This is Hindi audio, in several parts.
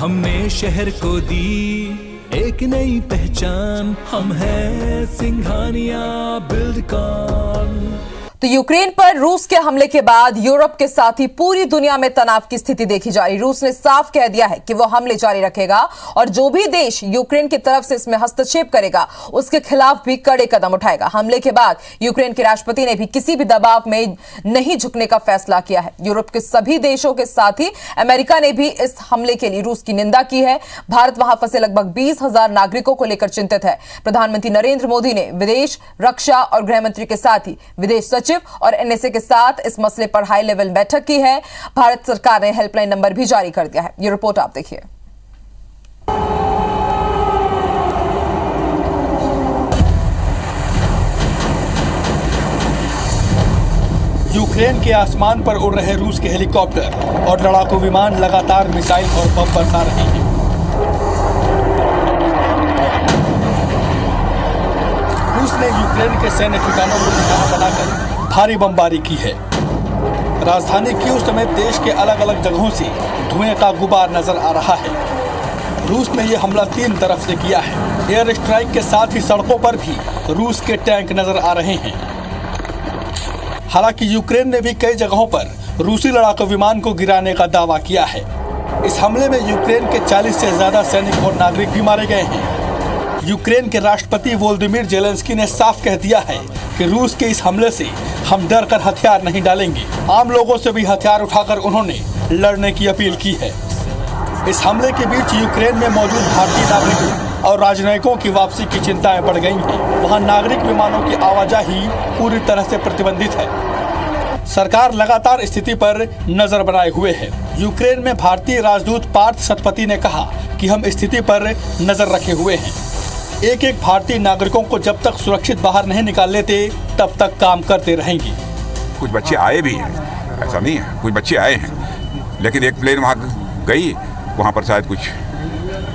हमने शहर को दी एक नई पहचान, हम हैं सिंघानिया बिल्डकॉन। तो यूक्रेन पर रूस के हमले के बाद यूरोप के साथ ही पूरी दुनिया में तनाव की स्थिति देखी जा रही। रूस ने साफ कह दिया है कि वो हमले जारी रखेगा और जो भी देश यूक्रेन की तरफ से इसमें हस्तक्षेप करेगा उसके खिलाफ भी कड़े कदम उठाएगा। हमले के बाद यूक्रेन के राष्ट्रपति ने भी किसी भी दबाव में नहीं झुकने का फैसला किया है। यूरोप के सभी देशों के साथ ही अमेरिका ने भी इस हमले के लिए रूस की निंदा की है। भारत वहां फंसे लगभग 20,000 नागरिकों को लेकर चिंतित है। प्रधानमंत्री नरेंद्र मोदी ने विदेश, रक्षा और गृह मंत्री के साथ ही विदेश सचिव और एनएसए के साथ इस मसले पर हाई लेवल बैठक की है। भारत सरकार ने हेल्पलाइन नंबर भी जारी कर दिया है। ये रिपोर्ट आप देखिए। यूक्रेन के आसमान पर उड़ रहे रूस के हेलीकॉप्टर और लड़ाकू विमान लगातार मिसाइल और बम बरसा रहे हैं। रूस ने यूक्रेन के सैन्य ठिकानों को निशाना बनाकर भारी बमबारी की है। राजधानी कीव समेत देश के अलग अलग जगहों से धुएं का गुबार नजर आ रहा है। रूस ने यह हमला 3 तरफ से किया है। एयर स्ट्राइक के साथ ही सड़कों पर भी रूस के टैंक नजर आ रहे हैं। हालांकि यूक्रेन ने भी कई जगहों पर रूसी लड़ाकू विमान को गिराने का दावा किया है। इस हमले में यूक्रेन के 40 से ज्यादा सैनिक और नागरिक भी मारे गए हैं। यूक्रेन के राष्ट्रपति वोलोदिमीर जेलेंस्की ने साफ कह दिया है कि रूस के इस हमले से हम डर कर हथियार नहीं डालेंगे। आम लोगों से भी हथियार उठाकर उन्होंने लड़ने की अपील की है। इस हमले के बीच यूक्रेन में मौजूद भारतीय नागरिकों और राजनयिकों की वापसी की चिंताएं बढ़ गई हैं। वहां नागरिक विमानों की आवाजाही पूरी तरह से प्रतिबंधित है। सरकार लगातार स्थिति पर नजर बनाए हुए है। यूक्रेन में भारतीय राजदूत पार्थ सतपथी ने कहा कि हम स्थिति पर नजर रखे हुए हैं। एक एक भारतीय नागरिकों को जब तक सुरक्षित बाहर नहीं निकाल लेते तब तक काम करते रहेंगे। कुछ बच्चे आए भी हैं, ऐसा नहीं है, कुछ बच्चे आए हैं, लेकिन एक प्लेन वहाँ गई, वहाँ पर शायद कुछ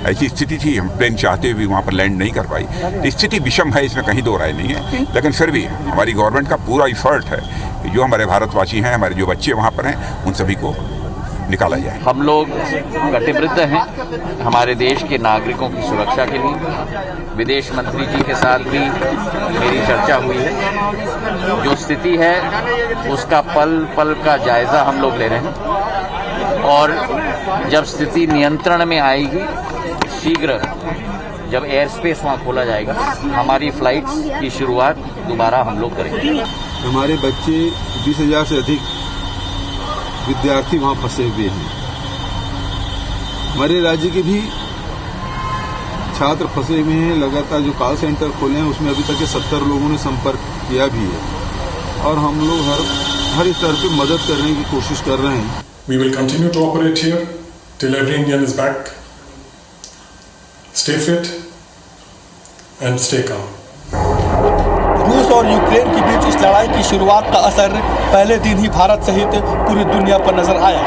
ऐसी स्थिति थी, हम प्लेन चाहते हुए वहाँ पर लैंड नहीं कर पाई। तो स्थिति विषम है, इसमें कहीं दो राय नहीं है, लेकिन फिर भी हमारी गवर्नमेंट का पूरा इफर्ट है कि जो हमारे भारतवासी हैं, हमारे जो बच्चे वहाँ पर हैं, उन सभी को निकाला जाए। हम लोग कटिबद्ध हैं हमारे देश के नागरिकों की सुरक्षा के लिए। विदेश मंत्री जी के साथ भी मेरी चर्चा हुई है। जो स्थिति है उसका पल पल का जायजा हम लोग ले रहे हैं और जब स्थिति नियंत्रण में आएगी, शीघ्र जब एयर स्पेस वहाँ खोला जाएगा, हमारी फ्लाइट्स की शुरुआत दोबारा हम लोग करेंगे। हमारे बच्चे 20,000 से अधिक विद्यार्थी वहाँ फंसे हुए हैं। हमारे राज्य के भी छात्र फंसे हुए हैं। लगातार जो कॉल सेंटर खोले हैं उसमें अभी तक 70 लोगों ने संपर्क किया भी है और हम लोग हर स्तर पे मदद करने की कोशिश कर रहे हैं। We will continue to operate here till every Indian is back. Stay fit and stay calm. रूस और यूक्रेन के बीच इस लड़ाई की शुरुआत का असर पहले दिन ही भारत सहित पूरी दुनिया पर नजर आया।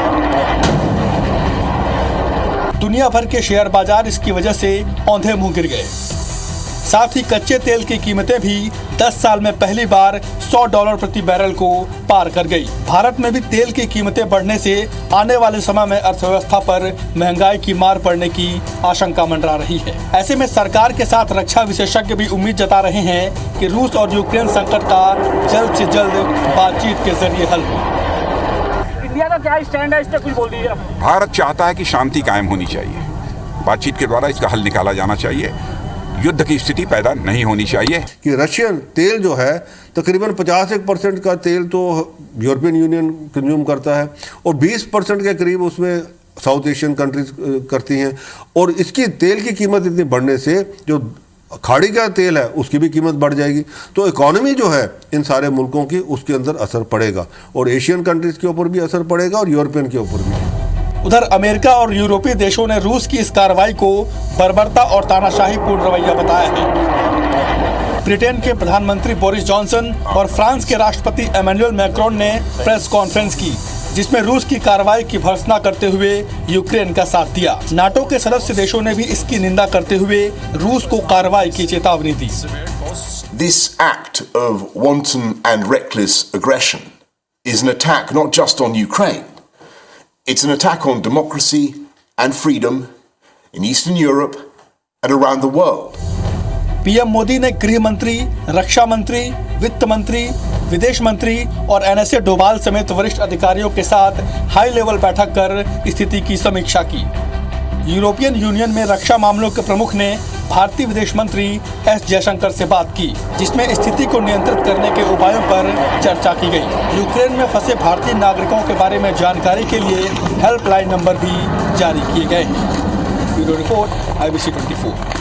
दुनिया भर के शेयर बाजार इसकी वजह से औंधे मुंह गिर गए। साथ ही कच्चे तेल की कीमतें भी 10 साल में पहली बार $100 प्रति बैरल को पार कर गई। भारत में भी तेल की कीमतें बढ़ने से आने वाले समय में अर्थव्यवस्था पर महंगाई की मार पड़ने की आशंका मंडरा रही है। ऐसे में सरकार के साथ रक्षा विशेषज्ञ भी उम्मीद जता रहे हैं कि रूस और यूक्रेन संकट का जल्द से जल्द बातचीत के जरिए हल हो। इंडिया का क्या स्टैंड है, इस पर कुछ बोल दीजिए। भारत चाहता है कि शांति कायम होनी चाहिए, बातचीत के द्वारा इसका हल निकाला जाना चाहिए, युद्ध की स्थिति पैदा नहीं होनी चाहिए। कि रशियन तेल जो है तकरीबन 50% का तेल तो यूरोपियन यूनियन कंज्यूम करता है और 20% के करीब उसमें साउथ एशियन कंट्रीज करती हैं। और इसकी तेल की कीमत इतनी बढ़ने से जो खाड़ी का तेल है उसकी भी कीमत बढ़ जाएगी, तो इकोनॉमी जो है इन सारे मुल्कों की उसके अंदर असर पड़ेगा और एशियन कंट्रीज के ऊपर भी असर पड़ेगा और यूरोपियन के ऊपर भी। उधर अमेरिका और यूरोपीय देशों ने रूस की इस कार्रवाई को बर्बरता और तानाशाहीपूर्ण रवैया बताया है। ब्रिटेन के प्रधानमंत्री बोरिस जॉनसन और फ्रांस के राष्ट्रपति एमेनुअल मैक्रोन ने प्रेस कॉन्फ्रेंस की, जिसमें रूस की कार्रवाई की भर्त्सना करते हुए यूक्रेन का साथ दिया। नाटो के सदस्य देशों ने भी इसकी निंदा करते हुए रूस को कार्रवाई की चेतावनी दी। This act of wanton and reckless aggression is an attack not just on Ukraine. It's an attack on democracy and freedom in Eastern Europe and around the world. PM Modi ने गृह मंत्री, रक्षा मंत्री, वित्त मंत्री, विदेश मंत्री और एनएसए डोभाल समेत वरिष्ठ अधिकारियों के साथ हाई लेवल बैठक कर स्थिति की समीक्षा की। यूरोपियन यूनियन में रक्षा मामलों के प्रमुख ने भारतीय विदेश मंत्री एस जयशंकर से बात की, जिसमें स्थिति को नियंत्रित करने के उपायों पर चर्चा की गई। यूक्रेन में फंसे भारतीय नागरिकों के बारे में जानकारी के लिए हेल्पलाइन नंबर भी जारी किए गए हैं। Bureau report, IBC 24।